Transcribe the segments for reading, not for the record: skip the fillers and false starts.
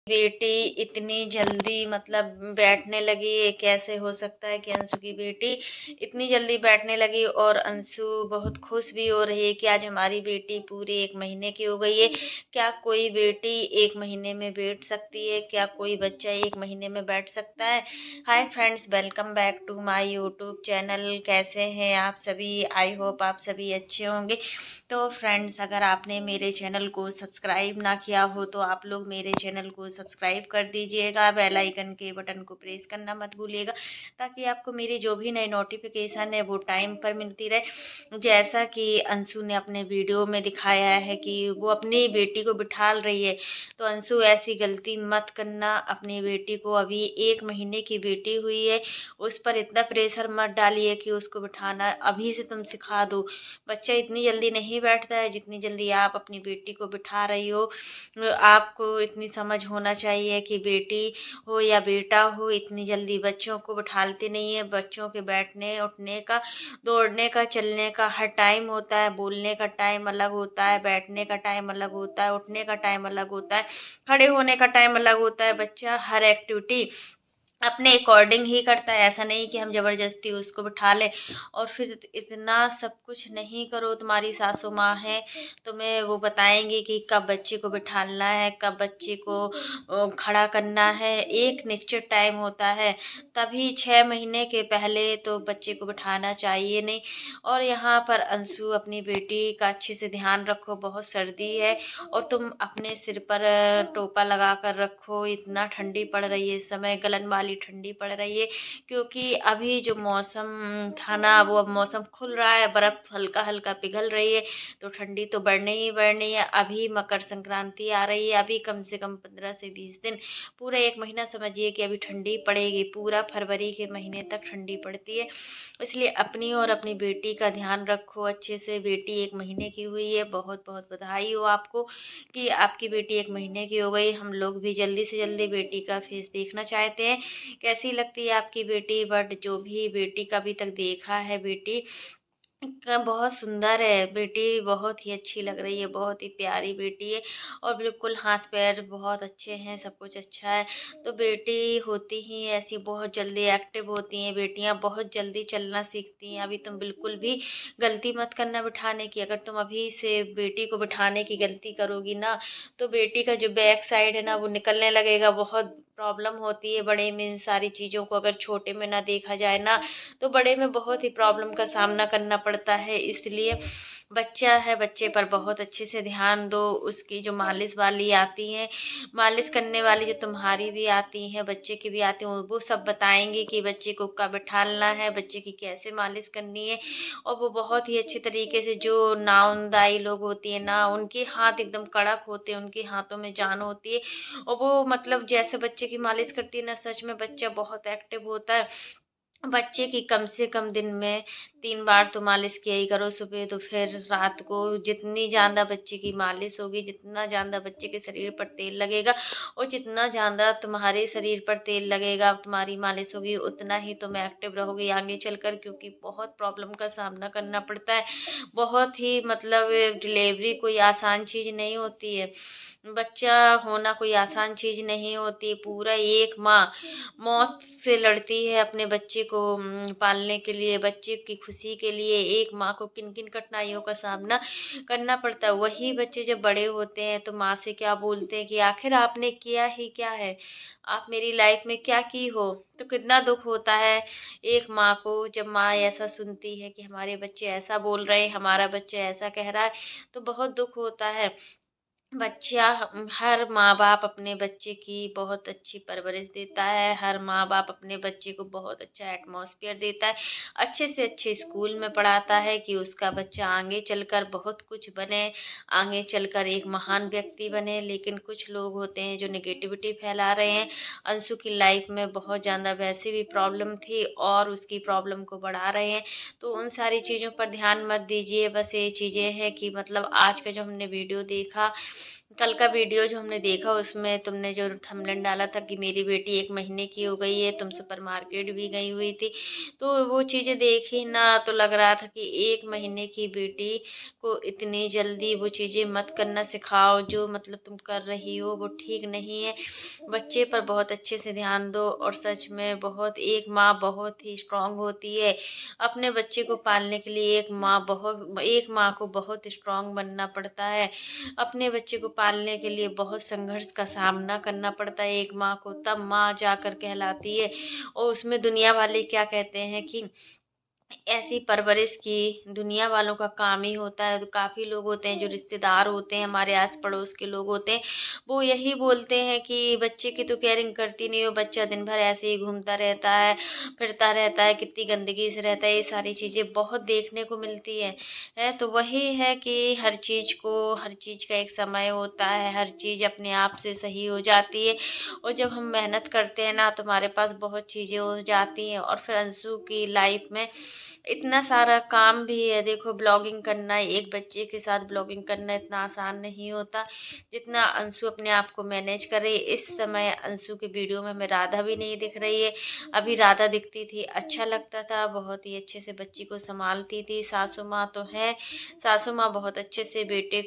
बेटी इतनी जल्दी मतलब बैठने लगी, कैसे हो सकता है कि अंशु की बेटी इतनी जल्दी बैठने लगी। और अंशु बहुत खुश भी हो रही है कि आज हमारी बेटी पूरे 1 महीने की हो गई है। क्या कोई बेटी 1 महीने में बैठ सकती है? क्या कोई बच्चा 1 महीने में बैठ सकता है? Hi friends, welcome back to my YouTube channel. कैसे हैं आप सभी? आई होप आप सभी अच्छे होंगे। तो फ्रेंड्स, अगर आपने मेरे चैनल को सब्सक्राइब ना किया हो तो आप लोग मेरे चैनल को सब्सक्राइब कर दीजिएगा, बेल आइकन के बटन को प्रेस करना मत भूलिएगा, ताकि आपको मेरी जो भी नई नोटिफिकेशन है वो टाइम पर मिलती रहे। जैसा कि अंशु ने अपने वीडियो में दिखाया है कि वो अपनी बेटी को बिठाल रही है, तो अंशु ऐसी गलती मत करना। अपनी बेटी को, अभी 1 महीने की बेटी हुई है, उस पर इतना प्रेशर मत डालिए कि उसको बिठाना अभी से तुम सिखा दो। बच्चा इतनी जल्दी नहीं बैठता है जितनी जल्दी आप अपनी बेटी को बिठा रही हो। आपको इतनी समझ होना चाहिए कि बेटी हो या बेटा हो, इतनी जल्दी बच्चों को बिठालते नहीं है। बच्चों के बैठने उठने का, दौड़ने का, चलने का हर टाइम होता है। बोलने का टाइम अलग होता है, बैठने का टाइम अलग होता है, उठने का टाइम अलग होता है, खड़े होने का टाइम अलग होता है। बच्चा हर एक्टिविटी अपने अकॉर्डिंग ही करता है। ऐसा नहीं कि हम ज़बरदस्ती उसको बिठा लें। और फिर इतना सब कुछ नहीं करो। तुम्हारी सासू माँ है, तुम्हें वो बताएंगी कि कब बच्चे को बिठाना है, कब बच्चे को खड़ा करना है। एक निश्चित टाइम होता है, तभी 6 महीने के पहले तो बच्चे को बिठाना चाहिए नहीं। और यहाँ पर अंशु, अपनी बेटी का अच्छे से ध्यान रखो, बहुत सर्दी है। और तुम अपने सिर पर टोपा लगा कर रखो। इतना ठंडी पड़ रही है इस समय, गलन वाली ठंडी पड़ रही है, क्योंकि अभी जो मौसम था ना, वो अब मौसम खुल रहा है, बर्फ हल्का हल्का पिघल रही है, तो ठंडी तो बढ़नी ही बढ़नी है। अभी मकर संक्रांति आ रही है, अभी कम से कम 15 से 20 दिन, पूरा 1 महीना समझिए कि अभी ठंडी पड़ेगी। पूरा फरवरी के महीने तक ठंडी पड़ती है। इसलिए अपनी और अपनी बेटी का ध्यान रखो अच्छे से। बेटी 1 महीने की हुई है, बहुत बहुत बधाई हो आपको कि आपकी बेटी 1 महीने की हो गई। हम लोग भी जल्दी से जल्दी बेटी का फेस देखना चाहते हैं, कैसी लगती है आपकी बेटी। बट जो भी बेटी का अभी तक देखा है, बेटी बहुत सुंदर है बेटी, बहुत ही अच्छी लग रही है, बहुत ही प्यारी बेटी है। और बिल्कुल हाथ पैर बहुत अच्छे हैं, सब कुछ अच्छा है। तो बेटी होती ही ऐसी, बहुत जल्दी एक्टिव होती हैं बेटियां, बहुत जल्दी चलना सीखती हैं। अभी तुम बिल्कुल भी गलती मत करना बिठाने की। अगर तुम अभी से बेटी को बिठाने की गलती करोगी ना, तो बेटी का जो बैक साइड है ना, वो निकलने लगेगा। बहुत प्रॉब्लम होती है बड़े में इन सारी चीज़ों को, अगर छोटे में ना देखा जाए ना, तो बड़े में बहुत ही प्रॉब्लम का सामना करना पड़ता है। इसलिए बच्चा है, बच्चे पर बहुत अच्छे से ध्यान दो। उसकी जो मालिश वाली आती हैं, मालिश करने वाली जो तुम्हारी भी आती हैं, बच्चे की भी आती हैं, वो सब बताएंगे कि बच्चे को कब बैठालना है, बच्चे की कैसे मालिश करनी है। और वो बहुत ही अच्छे तरीके से, जो नाउनदाई लोग होती है ना, उनके हाथ एकदम कड़क होते हैं, उनके हाथों में जान होती है। और वो मतलब जैसे बच्चे की मालिश करती है ना, सच में बच्चा बहुत एक्टिव होता है। बच्चे की कम से कम दिन में 3 बार तो मालिश किया ही करो, सुबह दोपहर रात को। जितनी ज़्यादा बच्चे की मालिश होगी, जितना ज़्यादा बच्चे के शरीर पर तेल लगेगा, और जितना ज़्यादा तुम्हारे शरीर पर तेल लगेगा, तुम्हारी मालिश होगी, उतना ही तुम एक्टिव रहोगे आगे चलकर। क्योंकि बहुत प्रॉब्लम का सामना करना पड़ता है, बहुत ही मतलब डिलीवरी कोई आसान चीज़ नहीं होती है। बच्चा होना कोई आसान चीज़ नहीं होती। पूरा एक माँ मौत से लड़ती है अपने बच्चे को पालने के लिए, बच्चे की खुशी के लिए। एक माँ को किन किन कठिनाइयों का सामना करना पड़ता है। वही बच्चे जब बड़े होते हैं तो माँ से क्या बोलते हैं कि आखिर आपने किया ही क्या है, आप मेरी लाइफ में क्या की हो। तो कितना दुख होता है एक माँ को, जब माँ ऐसा सुनती है कि हमारे बच्चे ऐसा बोल रहे हैं, हमारा बच्चा ऐसा कह रहा है, तो बहुत दुख होता है। बच्चा, हर माँ-बाप अपने बच्चे की बहुत अच्छी परवरिश देता है, हर माँ-बाप अपने बच्चे को बहुत अच्छा एटमॉस्फेयर देता है, अच्छे से अच्छे स्कूल में पढ़ाता है कि उसका बच्चा आगे चलकर बहुत कुछ बने, आगे चलकर एक महान व्यक्ति बने। लेकिन कुछ लोग होते हैं जो नेगेटिविटी फैला रहे हैं। अंशु की लाइफ में बहुत ज़्यादा वैसे भी प्रॉब्लम थी, और उसकी प्रॉब्लम को बढ़ा रहे हैं, तो उन सारी चीज़ों पर ध्यान मत दीजिए। बस ये चीज़ें हैं कि मतलब आज का जो हमने वीडियो देखा, कल का वीडियो जो हमने देखा उसमें तुमने जो थंबनेल डाला था कि मेरी बेटी 1 महीने की हो गई है, तुम सुपरमार्केट भी गई हुई थी। तो वो चीज़ें देखी ना तो लग रहा था कि 1 महीने की बेटी को इतनी जल्दी वो चीज़ें मत करना सिखाओ, जो मतलब तुम कर रही हो वो ठीक नहीं है। बच्चे पर बहुत अच्छे से ध्यान दो, और सच में बहुत एक माँ बहुत ही स्ट्रांग होती है। अपने बच्चे को पालने के लिए एक माँ को बहुत स्ट्रांग बनना पड़ता है। अपने बच्चे को पालने के लिए बहुत संघर्ष का सामना करना पड़ता है एक माँ को, तब माँ जाकर कहलाती है। और उसमें दुनिया वाले क्या कहते हैं कि ऐसी परवरिश की दुनिया वालों का काम ही होता है। तो काफ़ी लोग होते हैं जो रिश्तेदार होते हैं, हमारे आस पड़ोस के लोग होते हैं, वो यही बोलते हैं कि बच्चे की तो केयरिंग करती नहीं हो, बच्चा दिन भर ऐसे ही घूमता रहता है, फिरता रहता है, कितनी गंदगी से रहता है। ये सारी चीज़ें बहुत देखने को मिलती है। तो वही है कि हर चीज़ का एक समय होता है, हर चीज़ अपने आप से सही हो जाती है। और जब हम मेहनत करते हैं ना तो हमारे पास बहुत चीज़ें हो जाती हैं। और फिर अंशु की लाइफ में इतना सारा काम भी है। देखो, ब्लॉगिंग करना, एक बच्चे के साथ ब्लॉगिंग करना इतना आसान नहीं होता जितना अंशु अपने आप को मैनेज कर रही है। इस समय अंशु की वीडियो में हमें राधा भी नहीं दिख रही है। अभी राधा दिखती थी, अच्छा लगता था, बहुत ही अच्छे से बच्ची को संभालती थी। सासू माँ तो है, सासू माँ बहुत अच्छे से बेटी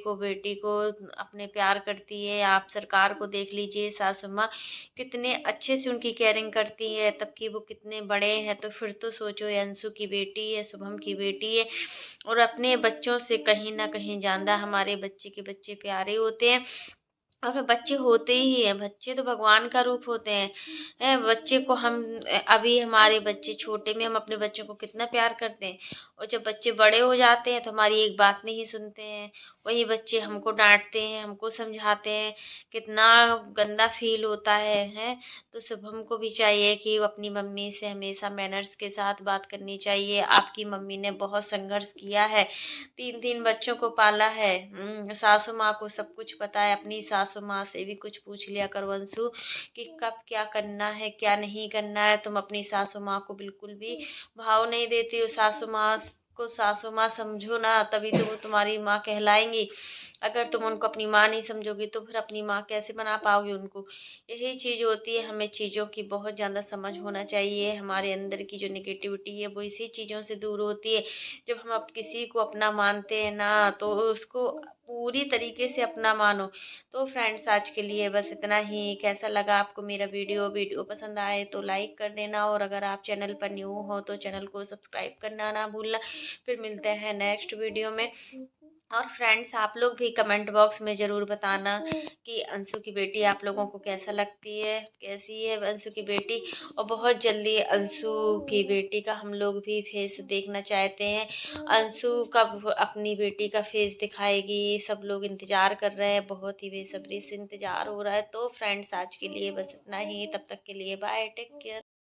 को अपने प्यार करती है। आप सरकार को देख लीजिए, सासू माँ कितने अच्छे से उनकी केयरिंग करती है, तब कि वो कितने बड़े हैं। तो फिर तो सोचो, ये अंशु की बेटी है, शुभम की बेटी है, और अपने बच्चों से कहीं ना कहीं ज़्यादा हमारे बच्चे के बच्चे प्यारे होते हैं। और फिर बच्चे होते ही हैं, बच्चे तो भगवान का रूप होते हैं। बच्चे को हम अभी हमारे बच्चे छोटे में हम अपने बच्चों को कितना प्यार करते हैं, और जब बच्चे बड़े हो जाते हैं तो हमारी एक बात नहीं सुनते हैं। वही बच्चे हमको डांटते हैं, हमको समझाते हैं, कितना गंदा फील होता है। तो शुभम को भी चाहिए कि वो अपनी मम्मी से हमेशा मैनर्स के साथ बात करनी चाहिए। आपकी मम्मी ने बहुत संघर्ष किया है, 3 बच्चों को पाला है। सासू माँ को सब कुछ पता है। अपनी सासू माँ से भी कुछ पूछ लिया कर वंशु कि कब क्या करना है, क्या नहीं करना है। तुम अपनी सासू माँ को बिल्कुल भी भाव नहीं देती हो। सासू माँ को सासू माँ समझो ना, तभी तो वो तुम्हारी माँ कहलाएंगी। अगर तुम उनको अपनी माँ नहीं समझोगी तो फिर अपनी माँ कैसे बना पाओगे उनको। यही चीज़ होती है, हमें चीज़ों की बहुत ज़्यादा समझ होना चाहिए। हमारे अंदर की जो निगेटिविटी है वो इसी चीज़ों से दूर होती है। जब हम अब किसी को अपना मानते हैं ना तो उसको पूरी तरीके से अपना मानो। तो फ्रेंड्स, आज के लिए बस इतना ही। कैसा लगा आपको मेरा वीडियो पसंद आए तो लाइक कर देना, और अगर आप चैनल पर न्यू हो तो चैनल को सब्सक्राइब करना ना भूलना। फिर मिलते हैं नेक्स्ट वीडियो में। और फ्रेंड्स, आप लोग भी कमेंट बॉक्स में ज़रूर बताना कि अंशु की बेटी आप लोगों को कैसा लगती है, कैसी है अंशु की बेटी। और बहुत जल्दी अंशु की बेटी का हम लोग भी फेस देखना चाहते हैं। अंशु कब अपनी बेटी का फेस दिखाएगी, सब लोग इंतज़ार कर रहे हैं, बहुत ही बेसब्री से इंतज़ार हो रहा है। तो फ्रेंड्स, आज के लिए बस इतना ही। तब तक के लिए बाय, टेक केयर।